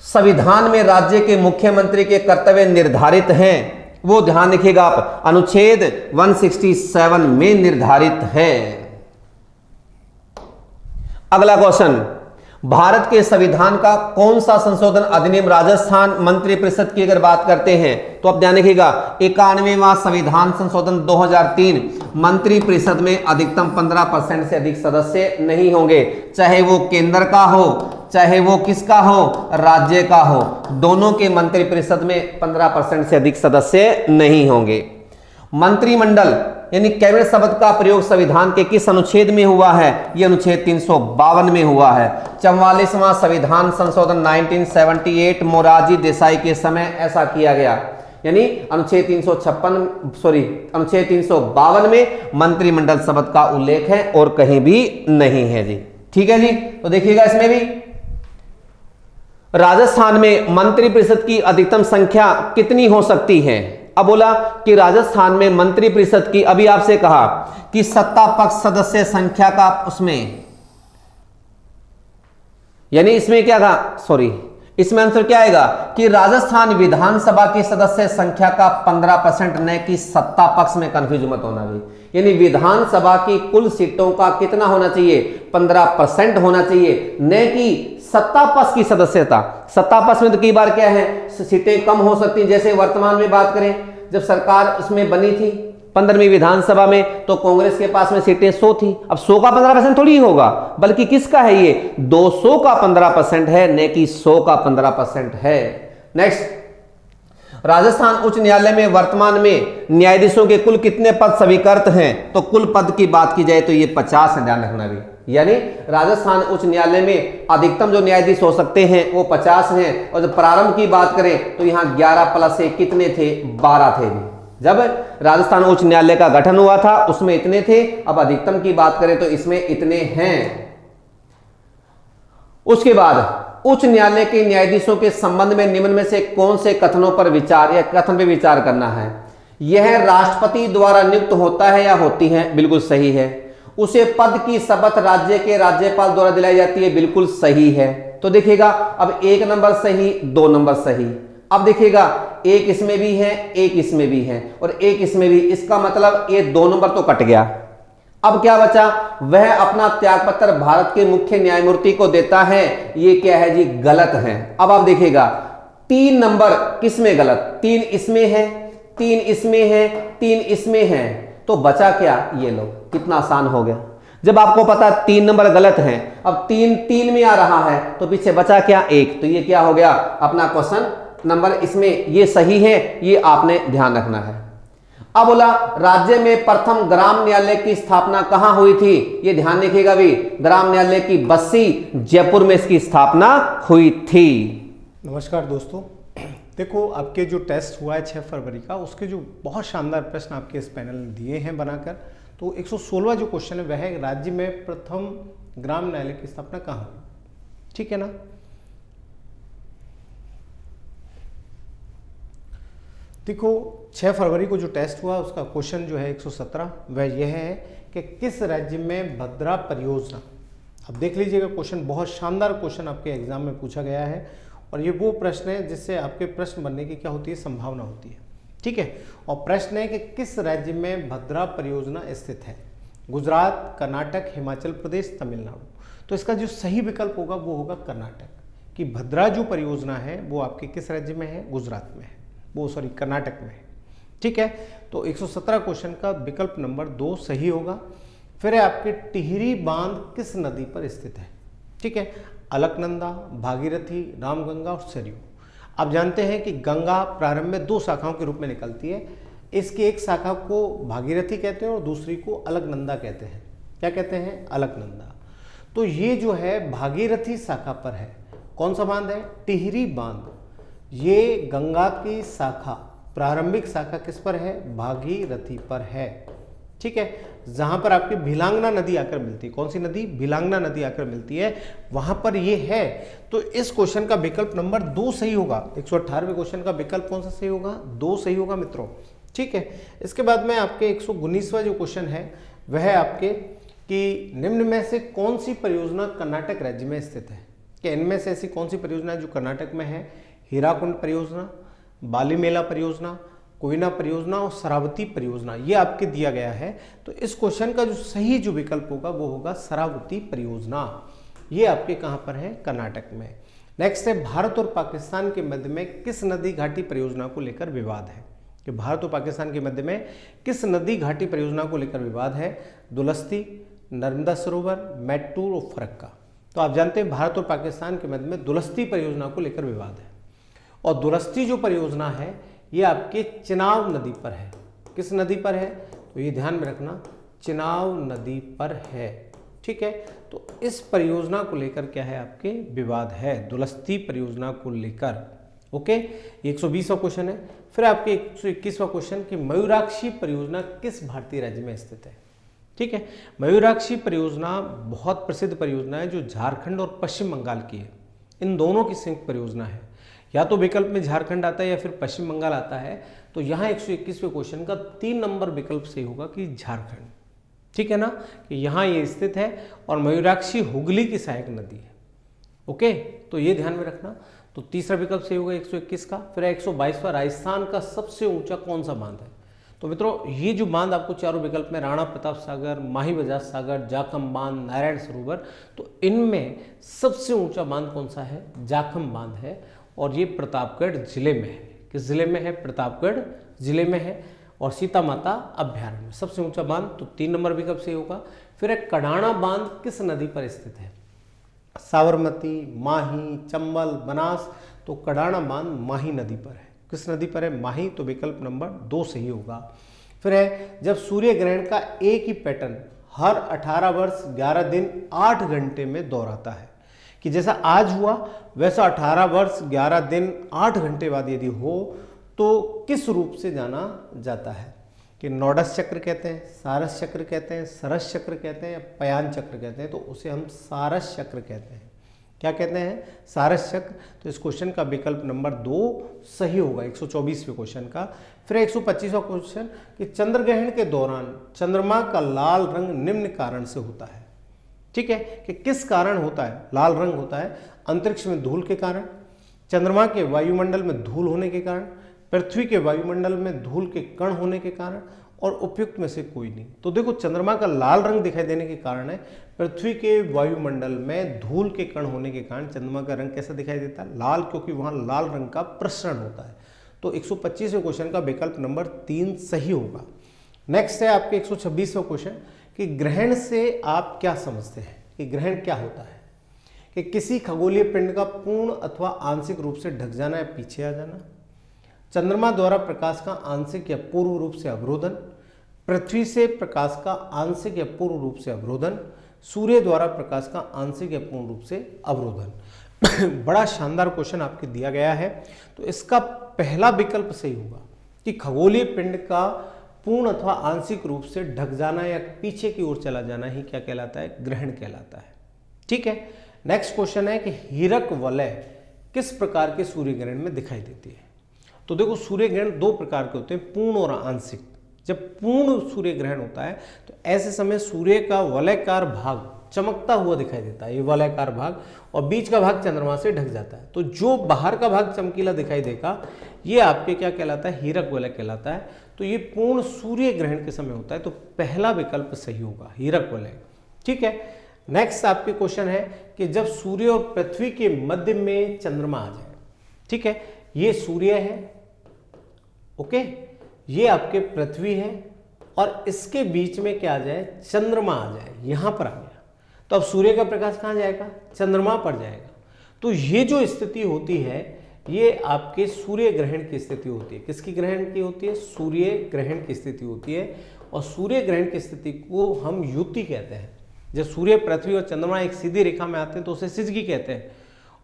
संविधान में राज्य के मुख्यमंत्री के कर्तव्य निर्धारित हैं, वो ध्यान रखिएगा आप, अनुच्छेद 167 में निर्धारित है। अगला क्वेश्चन, भारत के संविधान का कौन सा संशोधन अधिनियम राजस्थान मंत्रिपरिषद की अगर बात करते हैं तो आप ध्यान रखिएगा 91वां संविधान संशोधन 2003, मंत्रिपरिषद में अधिकतम 15% से अधिक सदस्य नहीं होंगे, चाहे वो केंद्र का हो चाहे वो किसका हो, राज्य का हो, दोनों के मंत्रिपरिषद में 15% से अधिक सदस्य नहीं होंगे। मंत्रिमंडल यानी कैबिनेट शब्द का प्रयोग संविधान के किस अनुच्छेद में हुआ है, यह अनुच्छेद 352 में हुआ है। 44वां संविधान संशोधन 1978 मोरारजी देसाई के समय ऐसा किया गया, यानी अनुच्छेद 352 में मंत्रिमंडल शब्द का उल्लेख है और कहीं भी नहीं है जी। ठीक है जी। तो देखिएगा इसमें भी राजस्थान में मंत्रिपरिषद की अधिकतम संख्या कितनी हो सकती है। अब बोला कि राजस्थान में मंत्रिपरिषद की, अभी आपसे कहा कि सत्ता पक्ष सदस्य संख्या का उसमें, यानी इसमें क्या कहा, सॉरी इसमें आंसर क्या आएगा कि राजस्थान विधानसभा की सदस्य संख्या का 15% न कि सत्ता पक्ष में, कंफ्यूज मत होना भी, यानी विधानसभा की कुल सीटों का कितना होना चाहिए, 15% होना चाहिए, न कि सत्ता पक्ष की सदस्यता। सत्ता पक्ष में तो कई बार क्या है, सीटें कम हो सकती हैं। जैसे वर्तमान में बात करें, जब सरकार उसमें बनी थी 15वीं विधानसभा में, तो कांग्रेस के पास में सीटें 100 थी। अब 100 का 15% थोड़ी होगा, बल्कि किसका है ये, 200 का 15% है, न कि 100 का 15% है। नेक्स्ट, राजस्थान उच्च न्यायालय में वर्तमान में न्यायाधीशों के कुल कितने पद स्वीकृत हैं। तो कुल पद की बात की जाए तो ये 50 है, ध्यान रखना भी। यानी राजस्थान उच्च न्यायालय में अधिकतम जो न्यायाधीश हो सकते हैं वो 50 हैं, और जब प्रारंभ की बात करें तो यहां 11 प्लस से कितने थे, 12 थे। जब राजस्थान उच्च न्यायालय का गठन हुआ था उसमें इतने थे, अब अधिकतम की बात करें तो इसमें इतने हैं। उसके बाद उच्च न्यायालय के न्यायाधीशों के संबंध में निम्न में से कौन से कथनों पर विचार या कथन पर विचार करना है। यह राष्ट्रपति द्वारा नियुक्त होता है या होती है, बिल्कुल सही है। उसे पद की शपथ राज्य के राज्यपाल द्वारा दिलाई जाती है, बिल्कुल सही है। तो देखिएगा अब 1 नंबर सही, 2 नंबर सही। अब देखिएगा एक इसमें भी है, एक इसमें भी है, और एक इसमें भी, इसका मतलब ये 2 नंबर तो कट गया। अब क्या बचा, वह अपना त्यागपत्र भारत के मुख्य न्यायमूर्ति को देता है, ये क्या है जी, गलत है। अब आप देखिएगा 3 नंबर किसमें गलत, 3 इसमें है, 3 इसमें है, 3 इसमें है, तो बचा क्या, ये लो, कितना आसान हो गया। जब आपको पता 3 नंबर गलत है, अब 3 में आ रहा है, तो पीछे बचा क्या, 1, तो ये क्या हो गया अपना क्वेश्चन नंबर, इसमें ये सही है, ये आपने ध्यान रखना है। अब बोला राज्य में प्रथम ग्राम न्यायालय की स्थापना कहां हुई थी, ये ध्यान रखिएगा भी, ग्राम न्यायालय की बस्सी जयपुर में इसकी स्थापना हुई थी। नमस्कार दोस्तों, देखो आपके जो टेस्ट हुआ है 6 फरवरी का, उसके जो बहुत शानदार प्रश्न आपके इस पैनल ने दिए हैं बनाकर, तो 116 जो क्वेश्चन है वह राज्य में प्रथम ग्राम न्यायालय की स्थापना कहाँ हुई, ठीक है ना। देखो 6 फरवरी को जो टेस्ट हुआ उसका क्वेश्चन जो है 117 वह यह है कि किस राज्य में भद्रा परियोजना, अब देख लीजिएगा क्वेश्चन बहुत शानदार क्वेश्चन आपके एग्जाम में पूछा गया है, और ये वो प्रश्न है जिससे आपके प्रश्न बनने की क्या होती है, संभावना होती है, ठीक है। और प्रश्न है कि किस राज्य में भद्रा परियोजना स्थित है, गुजरात, कर्नाटक, हिमाचल प्रदेश, तमिलनाडु। तो इसका जो सही विकल्प होगा वो होगा कर्नाटक, कि भद्रा जो परियोजना है वो आपके किस राज्य में है, गुजरात में है, वो सॉरी कर्नाटक में है, ठीक है। तो 117 क्वेश्चन का विकल्प नंबर 2 सही होगा। फिर है आपके टिहरी बांध किस नदी पर स्थित है, ठीक है, अलकनंदा, भागीरथी, रामगंगा और सरयू। आप जानते हैं कि गंगा प्रारंभ में 2 शाखाओं के रूप में निकलती है, इसकी एक शाखा को भागीरथी कहते हैं और दूसरी को अलकनंदा कहते हैं। क्या कहते हैं, अलकनंदा। तो ये जो है भागीरथी शाखा पर है, कौन सा बांध है, टिहरी बांध। ये गंगा की शाखा, प्रारंभिक शाखा किस पर है, भागीरथी पर है, ठीक है, जहां पर आपकी भिलांगना नदी आकर मिलती है। कौन सी नदी, भिलांगना नदी आकर मिलती है, वहां पर ये है। तो इस क्वेश्चन का विकल्प नंबर 2 सही होगा। 118वें क्वेश्चन का विकल्प कौन सा सही होगा, 2 सही होगा मित्रों, ठीक है। इसके बाद में आपके 119वां जो क्वेश्चन है वह है आपके कि निम्न में से कौन सी परियोजना कर्नाटक राज्य में स्थित है, कि इनमें से ऐसी कौन सी परियोजना है जो कर्नाटक में है। हीराकुंड परियोजना, बालीमेला परियोजना, कोयना परियोजना और शरावती परियोजना, ये आपके दिया गया है। तो इस क्वेश्चन का जो सही जो विकल्प होगा वो होगा शरावती परियोजना, ये आपके कहां पर है, कर्नाटक में। नेक्स्ट है भारत और पाकिस्तान के मध्य में किस नदी घाटी परियोजना को लेकर विवाद है, कि भारत और पाकिस्तान के मध्य में किस नदी घाटी परियोजना को लेकर विवाद है। दुलस्ती, नर्मदा सरोवर, मैटूर और फरक्का। तो आप जानते हैं भारत और पाकिस्तान के मध्य में दुलस्ती परियोजना को लेकर विवाद है, और दुलस्ती जो परियोजना है ये आपके चिनाब नदी पर है। किस नदी पर है, तो ये ध्यान में रखना, चिनाब नदी पर है, ठीक है। तो इस परियोजना को लेकर क्या है, आपके विवाद है, दुलस्ती परियोजना को लेकर, ओके। 120वां क्वेश्चन है। फिर आपके 121वां क्वेश्चन कि मयूराक्षी परियोजना किस भारतीय राज्य में स्थित है, ठीक है। मयूराक्षी परियोजना बहुत प्रसिद्ध परियोजना है जो झारखंड और पश्चिम बंगाल की है। इन दोनों की संयुक्त परियोजना है। या तो विकल्प में झारखंड आता है या फिर पश्चिम बंगाल आता है। तो यहाँ 121वें क्वेश्चन का 3 नंबर विकल्प सही होगा कि झारखंड। ठीक है ना, कि यहाँ ये स्थित है और मयूराक्षी हुगली की सहायक नदी है। ओके, तो ये ध्यान में रखना। तो तीसरा विकल्प सही होगा 121 का। फिर 122वां, राजस्थान का सबसे ऊंचा कौन सा बांध है? तो मित्रों, ये जो बांध आपको चारों विकल्प में राणा प्रताप सागर, माही बजाज सागर, जाखम बांध, नारायण सरोवर, तो इनमें सबसे ऊंचा बांध कौन सा है? जाखम बांध है और ये प्रतापगढ़ जिले में है। किस जिले में है? प्रतापगढ़ जिले में है। और सीता माता अभ्यारण्य सबसे ऊंचा बांध, तो 3 नंबर विकल्प सही होगा। फिर एक कडाणा बांध किस नदी पर स्थित है? साबरमती, माही, चंबल, बनास, तो कडाणा बांध माही नदी पर है। किस नदी पर है? माही, तो विकल्प नंबर 2 सही होगा। फिर है जब सूर्य ग्रहण का एक ही पैटर्न हर 18 वर्ष 11 दिन 8 घंटे में दोहराता है, कि जैसा आज हुआ वैसा 18 वर्ष 11 दिन 8 घंटे बाद यदि हो तो किस रूप से जाना जाता है? कि नोडस चक्र कहते हैं, सारस चक्र कहते हैं, सरस चक्र कहते हैं या पयान चक्र कहते हैं? तो उसे हम सारस चक्र कहते हैं। क्या कहते हैं? सारस चक्र। तो इस क्वेश्चन का विकल्प नंबर 2 सही होगा 124वें क्वेश्चन का। फिर 125वां क्वेश्चन कि चंद्र ग्रहण के दौरान चंद्रमा का लाल रंग निम्न कारण से होता है। ठीक है, कि किस कारण होता है लाल रंग होता है? अंतरिक्ष में धूल के कारण, चंद्रमा के वायुमंडल में धूल होने के कारण, पृथ्वी के वायुमंडल में धूल के कण होने के कारण, और उपयुक्त में से कोई नहीं। तो देखो, चंद्रमा का लाल रंग दिखाई देने के कारण है, पृथ्वी के वायुमंडल में धूल के कण होने के कारण चंद्रमा का रंग कैसा दिखाई देता है? लाल, क्योंकि वहां लाल रंग का प्रसरण होता है। तो 125वें क्वेश्चन का विकल्प नंबर 3 सही होगा। नेक्स्ट है आपके 126वां क्वेश्चन कि ग्रहण से आप क्या समझते हैं? कि ग्रहण क्या होता है? कि किसी खगोलीय पिंड का पूर्ण अथवा आंशिक रूप से ढक जाना या पीछे आ जाना, चंद्रमा द्वारा प्रकाश का आंशिक या पूर्ण रूप से अवरोधन, पृथ्वी से प्रकाश का आंशिक या पूर्ण रूप से अवरोधन, सूर्य द्वारा प्रकाश का आंशिक या पूर्ण रूप से अवरोधन। बड़ा शानदार क्वेश्चन आपके दिया गया है। तो इसका पहला विकल्प सही होगा कि खगोलीय पिंड का पूर्ण अथवा आंशिक रूप से ढक जाना या पीछे की ओर चला जाना ही क्या कहलाता है? ग्रहण कहलाता है। ठीक है। नेक्स्ट क्वेश्चन है कि हीरक वलय किस प्रकार के सूर्य ग्रहण में दिखाई देती है? तो देखो, सूर्य ग्रहण 2 प्रकार के होते हैं, पूर्ण और आंशिक। जब पूर्ण सूर्य ग्रहण होता है तो ऐसे समय सूर्य का वलयकार भाग चमकता हुआ दिखाई देता है, ये वलयकार भाग, और बीच का भाग चंद्रमा से ढक जाता है। तो जो बाहर का भाग चमकीला दिखाई देगा ये आपके क्या कहलाता है? हीरक वलय कहलाता है। तो ये पूर्ण सूर्य ग्रहण के समय होता है। तो पहला विकल्प सही होगा, हीरक वलय। ठीक है। नेक्स्ट आपके क्वेश्चन है कि जब सूर्य और पृथ्वी के मध्य में चंद्रमा आ जाए। ठीक है, ये सूर्य है, ओके, ये आपके पृथ्वी है, और इसके बीच में क्या आ जाए? चंद्रमा आ जाए, यहां पर आ गया। तो अब सूर्य का प्रकाश कहां जाएगा? चंद्रमा पर जाएगा। तो ये जो स्थिति होती है ये आपके सूर्य ग्रहण की स्थिति होती है। किसकी ग्रहण की होती है? सूर्य ग्रहण की स्थिति होती है। और सूर्य ग्रहण की स्थिति को हम युति कहते हैं। जब सूर्य, पृथ्वी और चंद्रमा एक सीधी रेखा में आते हैं तो उसे सिजगी कहते हैं।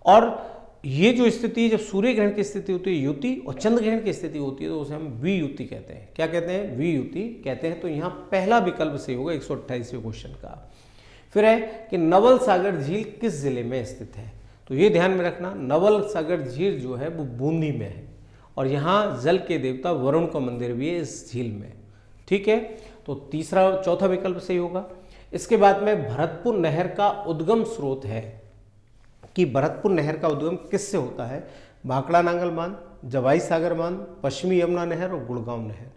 और ये जो स्थिति, जब सूर्य ग्रहण की स्थिति होती है युति, और चंद्र ग्रहण की स्थिति होती है तो उसे हम वियुति कहते हैं। क्या कहते हैं? वियुति कहते हैं। तो यहाँ पहला विकल्प सही होगा 128वें क्वेश्चन का। फिर है कि नवल सागर झील किस जिले में स्थित है? तो ये ध्यान में रखना, नवल सागर झील जो है वो बूंदी में है, और यहाँ जल के देवता वरुण का मंदिर भी है इस झील में। ठीक है, तो चौथा विकल्प सही होगा। इसके बाद में भरतपुर नहर का उद्गम स्रोत है, कि भरतपुर नहर का उद्गम किससे होता है? भाखड़ा नांगल बांध, जवाई सागर बांध, पश्चिमी यमुना नहर और गुड़गांव नहर।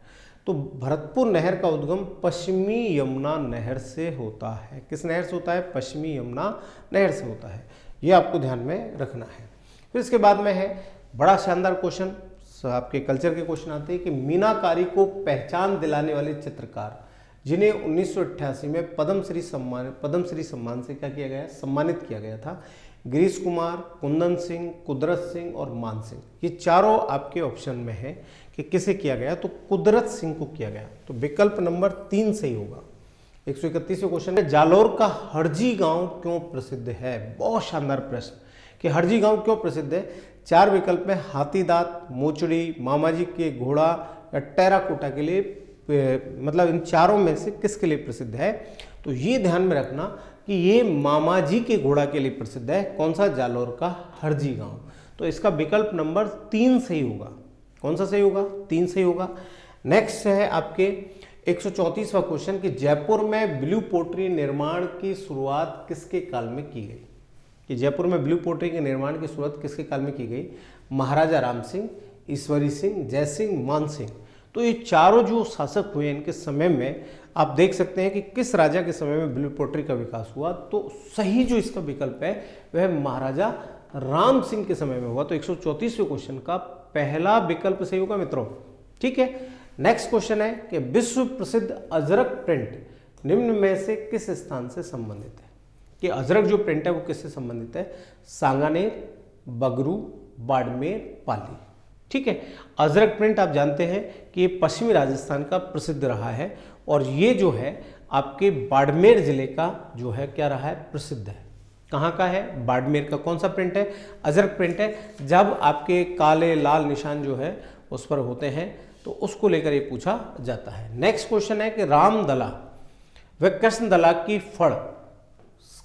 तो भरतपुर नहर का उद्गम पश्चिमी यमुना नहर से होता है। किस नहर से होता है? पश्चिमी यमुना नहर से होता है। ये आपको ध्यान में रखना है। फिर इसके बाद में है बड़ा शानदार क्वेश्चन, आपके कल्चर के क्वेश्चन आते हैं कि मीनाकारी को पहचान दिलाने वाले चित्रकार जिन्हें 1988 में पद्मश्री सम्मान से क्या किया गया? सम्मानित किया गया था। गिरीश कुमार, कुंदन सिंह, कुदरत सिंह और मान सिंह। ये चारों आपके ऑप्शन में है कि किसे किया गया? तो कुदरत सिंह को किया गया। तो विकल्प नंबर 3 सही होगा। 131वें क्वेश्चन है जालोर का हरजी गांव क्यों प्रसिद्ध है? बहुत शानदार प्रश्न कि हरजी गांव क्यों प्रसिद्ध है। 4 विकल्प में हाथी दांत, मोचड़ी, मामाजी के घोड़ा या टेराकोटा के लिए मतलब इन चारों में से किसके लिए प्रसिद्ध है? तो ये ध्यान में रखना कि ये मामाजी के घोड़ा के लिए प्रसिद्ध है। कौन सा? जालौर का हरजी गांव। तो इसका विकल्प नंबर 3 सही होगा। कौन सा सही होगा? 3 सही होगा। नेक्स्ट है आपके 134वां क्वेश्चन कि जयपुर में ब्लू पोट्री निर्माण की शुरुआत किसके काल में की गई? कि जयपुर में ब्लू पोट्री के निर्माण की शुरुआत किसके काल में की गई? महाराजा राम सिंह, ईश्वरी सिंह, जय सिंह, मान सिंह। तो ये चारों जो शासक हुए इनके समय में आप देख सकते हैं कि किस राजा के समय में ब्लू पोट्री का विकास हुआ। तो सही जो इसका विकल्प है वह महाराजा राम सिंह के समय में हुआ। तो 134वें क्वेश्चन का पहला विकल्प सही होगा मित्रों। ठीक है। नेक्स्ट क्वेश्चन है कि विश्व प्रसिद्ध अजरक प्रिंट निम्न में से किस स्थान से संबंधित है? कि अजरक जो प्रिंट है वो किससे संबंधित है? सांगानेर, बगरू, बाड़मेर, पाली। ठीक है। अजरक प्रिंट आप जानते हैं कि ये पश्चिमी राजस्थान का प्रसिद्ध रहा है और ये जो है आपके बाड़मेर जिले का जो है क्या रहा है? प्रसिद्ध है। कहाँ का है? बाड़मेर का। कौन सा प्रिंट है? अजरक प्रिंट है। जब आपके काले लाल निशान जो है उस पर होते हैं तो उसको लेकर ये पूछा जाता है। नेक्स्ट क्वेश्चन है कि रामदला व कृष्णदला की फड़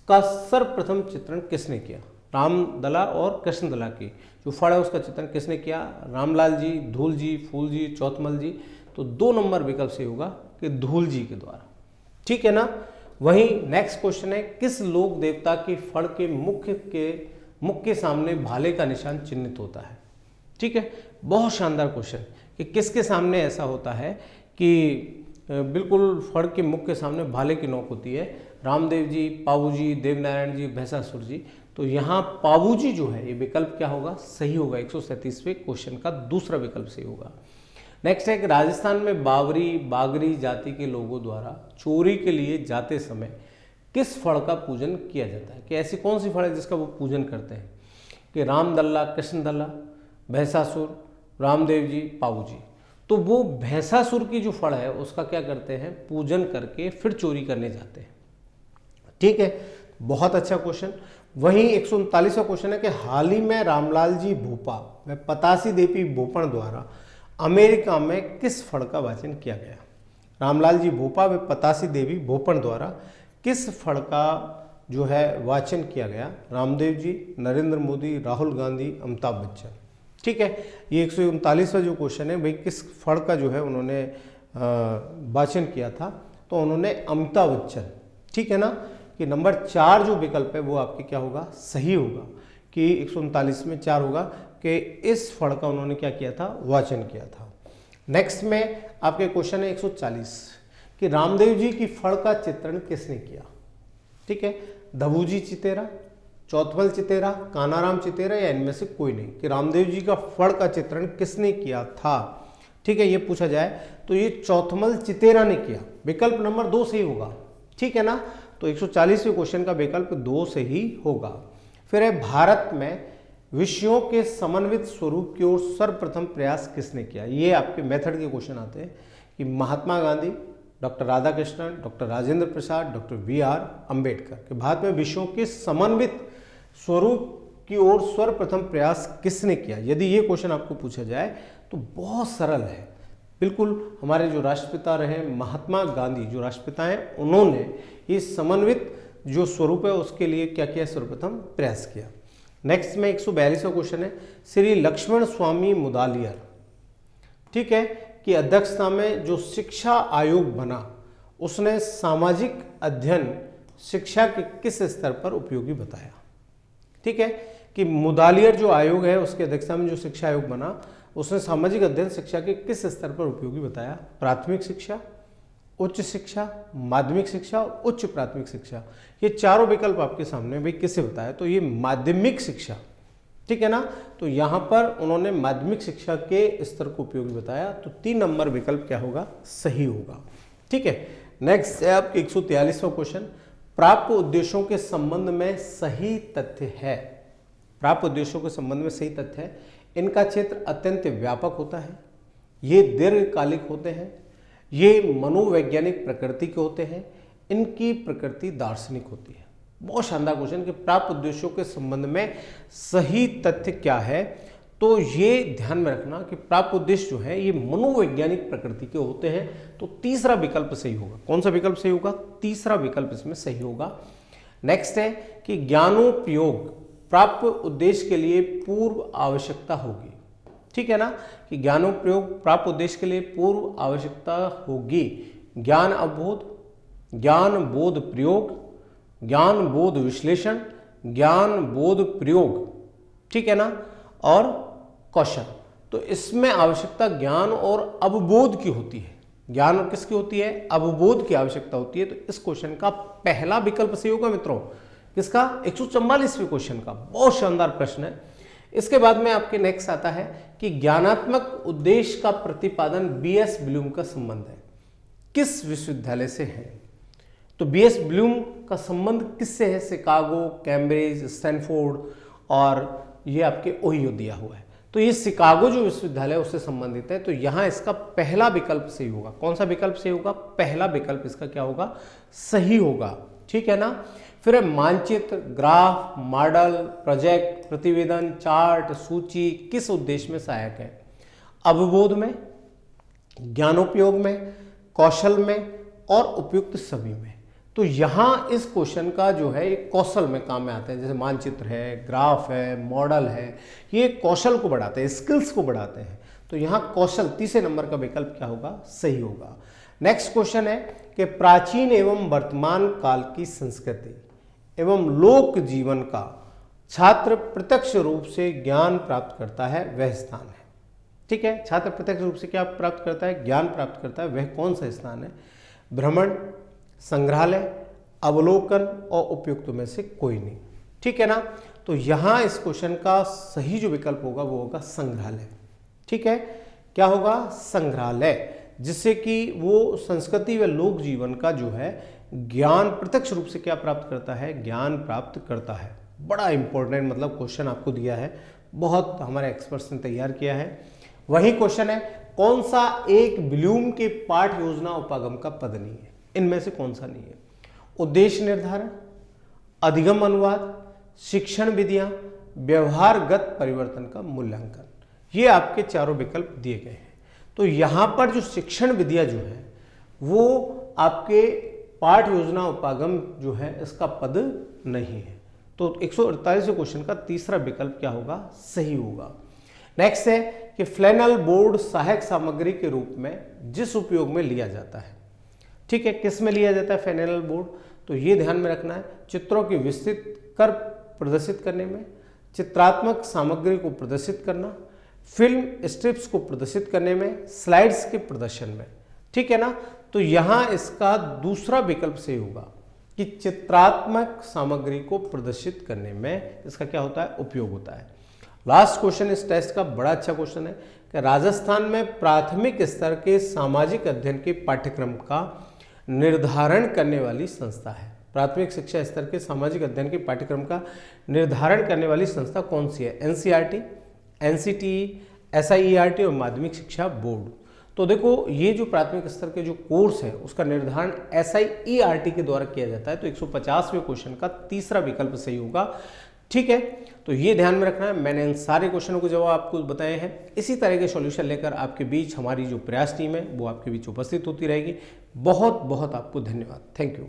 का सर्वप्रथम चित्रण किसने किया? रामदला और कृष्णदला की जो फड़ है उसका चित्रण किसने किया? रामलाल जी, धूल जी, फूल जी, चौथमल जी। तो 2 नंबर विकल्प से होगा कि धूल जी के द्वारा। ठीक है ना। वहीं नेक्स्ट क्वेश्चन है किस लोक देवता की फड़ के मुख के सामने भाले का निशान चिन्हित होता है? ठीक है। बहुत शानदार क्वेश्चन कि किसके सामने ऐसा होता है कि बिल्कुल फड़ के मुख के सामने भाले की नोक होती है? रामदेव जी, पाबू जी, देवनारायण जी, भैंसासुर जी। तो यहाँ पाबू जी जो है ये विकल्प क्या होगा? सही होगा। 137वें क्वेश्चन का दूसरा विकल्प सही होगा। नेक्स्ट है कि राजस्थान में बागरी जाति के लोगों द्वारा चोरी के लिए जाते समय किस फड़ का पूजन किया जाता है? कि ऐसी कौन सी फड़ है जिसका वो पूजन करते हैं? कि रामदल्ला, कृष्णदल्ला, भैंसासुर, रामदेव जी, पाबू जी। तो वो भैंसासुर की जो फड़ है उसका क्या करते हैं? पूजन करके फिर चोरी करने जाते हैं। ठीक है। बहुत अच्छा क्वेश्चन। वहीं 139वां क्वेश्चन है कि हाल ही में रामलाल जी भोपा व पतासी देवी भोपण द्वारा अमेरिका में किस फड़ का वाचन किया गया? रामलाल जी भोपा व पतासी देवी भोपण द्वारा किस फड़ का जो है वाचन किया गया? रामदेव जी, नरेंद्र मोदी, राहुल गांधी, अमिताभ बच्चन। ठीक है। ये 139वां जो क्वेश्चन है भाई किस फड़ का जो है उन्होंने वाचन किया था? तो उन्होंने अमिताभ बच्चन। ठीक है ना। कि नंबर 4 जो विकल्प है वो आपके क्या होगा? सही होगा। कि 139 में 4 होगा कि इस फड़ का उन्होंने क्या किया था? वाचन किया था। नेक्स्ट में आपके क्वेश्चन है 140 कि रामदेव जी की फड़ का चित्रण किसने किया? ठीक है। दबूजी चितेरा, चौथमल चितेरा, कानाराम चितेरा या इनमें से कोई नहीं? कि रामदेव जी का फड़ का चित्रण किसने किया था? ठीक है। ये पूछा जाए तो ये चौथमल चितेरा ने किया। विकल्प नंबर 2 सही होगा। ठीक है ना। तो 140वें क्वेश्चन का विकल्प 2 से ही होगा। फिर है भारत में विषयों के समन्वित स्वरूप की ओर सर्वप्रथम प्रयास किसने किया? ये आपके मेथड के क्वेश्चन आते हैं कि Mahatma Gandhi, doctor Radhakrishnan, doctor Rajendra Prasad, doctor VR Ambedkar. कि भारत में विषयों के समन्वित स्वरूप की ओर सर्वप्रथम प्रयास किसने किया? यदि ये क्वेश्चन आपको पूछा जाए तो बहुत सरल है। बिल्कुल हमारे जो राष्ट्रपिता रहे महात्मा गांधी जो राष्ट्रपिता हैं उन्होंने ये समन्वित जो स्वरूप है उसके लिए क्या किया? सर्वप्रथम प्रयास किया। नेक्स्ट में 142वां क्वेश्चन है श्री लक्ष्मण स्वामी मुदालियर, ठीक है, की अध्यक्षता में जो शिक्षा आयोग बना उसने सामाजिक अध्ययन शिक्षा के किस स्तर पर उपयोगी बताया? ठीक है। कि मुदालियर जो आयोग है उसके अध्यक्षता में जो शिक्षा आयोग बना उसने सामाजिक अध्ययन शिक्षा के किस स्तर पर उपयोगी बताया? प्राथमिक शिक्षा, उच्च शिक्षा, माध्यमिक शिक्षा, उच्च प्राथमिक शिक्षा। ये चारों विकल्प आपके सामने भाई किसे बताया? तो ये माध्यमिक शिक्षा। ठीक है ना। तो यहाँ पर उन्होंने माध्यमिक शिक्षा के स्तर को उपयोगी बताया। तो 3 नंबर विकल्प क्या होगा? सही होगा। ठीक है। नेक्स्ट है आपके 143वां क्वेश्चन प्राप्त उद्देश्यों के संबंध में सही तथ्य है। प्राप्त उद्देश्यों के संबंध में सही तथ्य है इनका क्षेत्र अत्यंत व्यापक होता है, ये दीर्घकालिक होते हैं, ये मनोवैज्ञानिक प्रकृति के होते हैं, इनकी प्रकृति दार्शनिक होती है। बहुत शानदार क्वेश्चन कि प्राप्त उद्देश्यों के संबंध में सही तथ्य क्या है? तो ये ध्यान में रखना कि प्राप्त उद्देश्य जो है ये मनोवैज्ञानिक प्रकृति के होते हैं, तो तीसरा विकल्प सही होगा। कौन सा विकल्प सही होगा? तीसरा विकल्प इसमें सही होगा। नेक्स्ट है कि ज्ञानोपयोग प्राप्त उद्देश्य के लिए पूर्व आवश्यकता होगी। ठीक है ना, कि ज्ञानोपयोग प्राप्त उद्देश्य के लिए पूर्व आवश्यकता होगी। ज्ञान अवबोध, ज्ञान बोध प्रयोग, ज्ञान बोध विश्लेषण, ज्ञान बोध प्रयोग, ठीक है ना, और कौशल। तो इसमें आवश्यकता ज्ञान और अवबोध की होती है। ज्ञान और किसकी होती है? अवबोध की आवश्यकता होती है। तो इस क्वेश्चन का पहला विकल्प सही होगा मित्रों। किसका? 144वें क्वेश्चन का। बहुत शानदार प्रश्न है। इसके बाद में आपके नेक्स्ट आता है कि ज्ञानात्मक उद्देश्य का प्रतिपादन बीएस ब्लूम का संबंध है, किस विश्वविद्यालय से है? तो बीएस ब्लूम का संबंध किससे है? शिकागो, कैम्ब्रिज, स्टैनफोर्ड और ये आपके ओहियो दिया हुआ है। तो ये शिकागो जो विश्वविद्यालय है उससे संबंधित है। तो यहां इसका पहला विकल्प सही होगा। कौन सा विकल्प सही होगा? पहला विकल्प इसका क्या होगा? सही होगा। ठीक है ना। फिर है मानचित्र, ग्राफ, मॉडल, प्रोजेक्ट, प्रतिवेदन, चार्ट, सूची किस उद्देश्य में सहायक है? अवबोध में, ज्ञानोपयोग में, कौशल में और उपयुक्त सभी में। तो यहां इस क्वेश्चन का जो है एक कौशल में काम में आते हैं। जैसे मानचित्र है, ग्राफ है, मॉडल है, ये कौशल को बढ़ाते हैं, स्किल्स को बढ़ाते हैं। तो यहां कौशल तीसरे नंबर का विकल्प क्या होगा? सही होगा। नेक्स्ट क्वेश्चन है कि प्राचीन एवं वर्तमान काल की संस्कृति एवं लोक जीवन का छात्र प्रत्यक्ष रूप से ज्ञान प्राप्त करता है, वह स्थान है। ठीक है, छात्र प्रत्यक्ष रूप से क्या प्राप्त करता है? ज्ञान प्राप्त करता है। वह कौन सा स्थान है? भ्रमण, संग्रहालय, अवलोकन और उपयुक्त में से कोई नहीं। ठीक है ना। तो यहां इस क्वेश्चन का सही जो विकल्प होगा वो होगा संग्रहालय। ठीक है, क्या होगा? संग्रहालय, जिससे कि वो संस्कृति व लोक जीवन का जो है ज्ञान प्रत्यक्ष रूप से क्या प्राप्त करता है? ज्ञान प्राप्त करता है। बड़ा इंपॉर्टेंट मतलब क्वेश्चन आपको दिया है, बहुत हमारे एक्सपर्ट्स ने तैयार किया है। वही क्वेश्चन है, कौन सा एक ब्लूम के पाठ योजना उपागम का पद नहीं है? इनमें से कौन सा नहीं है? उद्देश्य निर्धारण, अधिगम अनुवाद, शिक्षण विधियां, व्यवहारगत परिवर्तन का मूल्यांकन, ये आपके चारों विकल्प दिए गए हैं। तो यहां पर जो शिक्षण विधियां जो है वो आपके पाठ योजना उपागम जो है इसका पद नहीं है। तो 148वें क्वेश्चन का तीसरा विकल्प क्या होगा? सही होगा। नेक्स्ट है कि फ्लैनल बोर्ड सहायक सामग्री के रूप में जिस उपयोग में लिया जाता है। ठीक है, किस में लिया जाता है फ्लैनल बोर्ड? तो ये ध्यान में रखना है, चित्रों की विस्तृत कर प्रदर्शित करने में, चित्रात्मक सामग्री को प्रदर्शित करना, फिल्म स्ट्रिप्स को प्रदर्शित करने में, स्लाइड्स के प्रदर्शन में। ठीक है ना। तो यहां इसका दूसरा विकल्प सही होगा कि चित्रात्मक सामग्री को प्रदर्शित करने में इसका क्या होता है? उपयोग होता है। लास्ट क्वेश्चन इस टेस्ट का बड़ा अच्छा क्वेश्चन है कि राजस्थान में प्राथमिक स्तर के सामाजिक अध्ययन के पाठ्यक्रम का निर्धारण करने वाली संस्था है। प्राथमिक शिक्षा स्तर के सामाजिक अध्ययन के पाठ्यक्रम का निर्धारण करने वाली संस्था कौन सी है? एनसीईआरटी, एनसीटीई, एसआईईआरटी और माध्यमिक शिक्षा बोर्ड। तो देखो, ये जो प्राथमिक स्तर के जो कोर्स है उसका निर्धारण एसआईईआरटी के द्वारा किया जाता है। तो 150वें क्वेश्चन का तीसरा विकल्प सही होगा। ठीक है, तो ये ध्यान में रखना है। मैंने इन सारे क्वेश्चनों को जवाब आपको बताए हैं। इसी तरह के सॉल्यूशन लेकर आपके बीच हमारी जो प्रयास टीम है वो आपके बीच उपस्थित होती रहेगी। बहुत बहुत आपको धन्यवाद। Thank you.